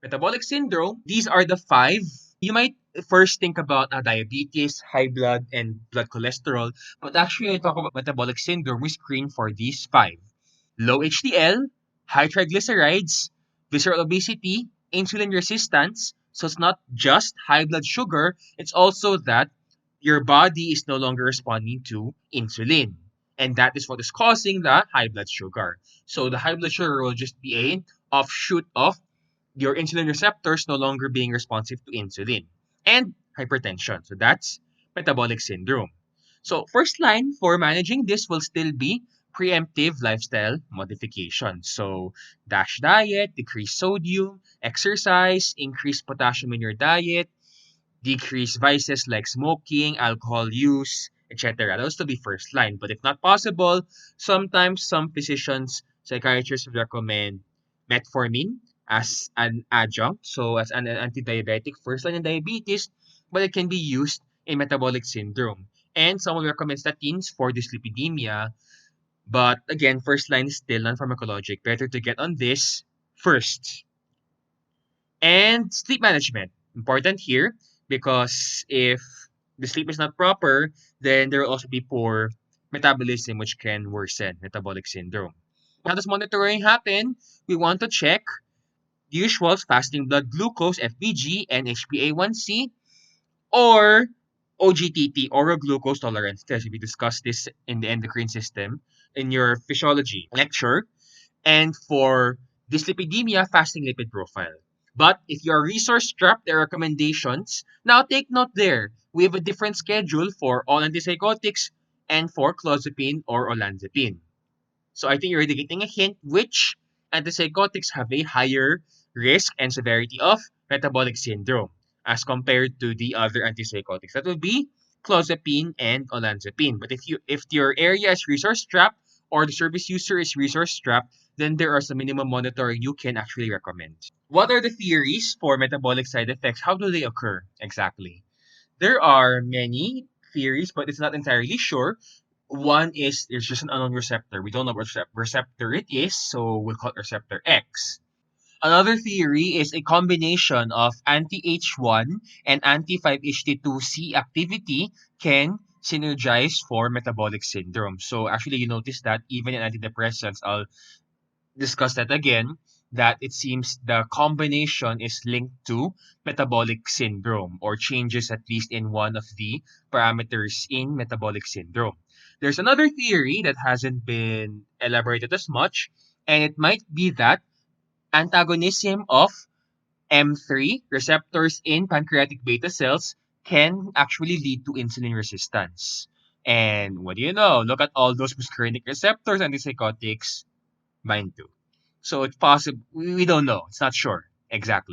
Metabolic syndrome, these are the 5. You might first think about diabetes, high blood, and blood cholesterol, but actually when you talk about metabolic syndrome, we screen for these 5. Low HDL, high triglycerides, visceral obesity, insulin resistance. So it's not just high blood sugar, it's also that your body is no longer responding to insulin. And that is what is causing the high blood sugar. So the high blood sugar will just be a offshoot of your insulin receptors no longer being responsive to insulin. And hypertension. So that's metabolic syndrome. So first line for managing this will still be preemptive lifestyle modification. So DASH diet, decrease sodium, exercise, increase potassium in your diet, decrease vices like smoking, alcohol use, etc. Those to be first line. But if not possible, sometimes some physicians, psychiatrists would recommend metformin as an adjunct, so as an anti-diabetic first line in diabetes, but it can be used in metabolic syndrome. And some will recommend statins for dyslipidemia, but again, first line is still non-pharmacologic. Better to get on this first. And sleep management, important here because if the sleep is not proper, then there will also be poor metabolism, which can worsen metabolic syndrome. How does monitoring happen? We want to check the usual fasting blood glucose, FBG, and HbA1c, or OGTT, oral glucose tolerance test. We discussed this in the endocrine system in your physiology lecture. And for dyslipidemia, fasting lipid profile. But if you're resource strapped, there are recommendations. Now take note there, we have a different schedule for all antipsychotics and for clozapine or olanzapine. So I think you're already getting a hint which antipsychotics have a higher risk and severity of metabolic syndrome as compared to the other antipsychotics. That would be clozapine and olanzapine. But if your area is resource strapped or the service user is resource strapped, then there are some minimum monitoring you can actually recommend. What are the theories for metabolic side effects? How do they occur exactly? There are many theories, but it's not entirely sure. One is there's just an unknown receptor. We don't know what receptor it is, so we'll call it receptor X. Another theory is a combination of anti-H1 and anti-5-HT2C activity can synergize for metabolic syndrome. So actually, you notice that even in antidepressants, I'll discuss that again, that it seems the combination is linked to metabolic syndrome or changes at least in one of the parameters in metabolic syndrome. There's another theory that hasn't been elaborated as much, and it might be that antagonism of M3 receptors in pancreatic beta cells can actually lead to insulin resistance. And what do you know? Look at all those muscarinic receptors, antipsychotics bind to. So it's possible, we don't know. It's not sure exactly.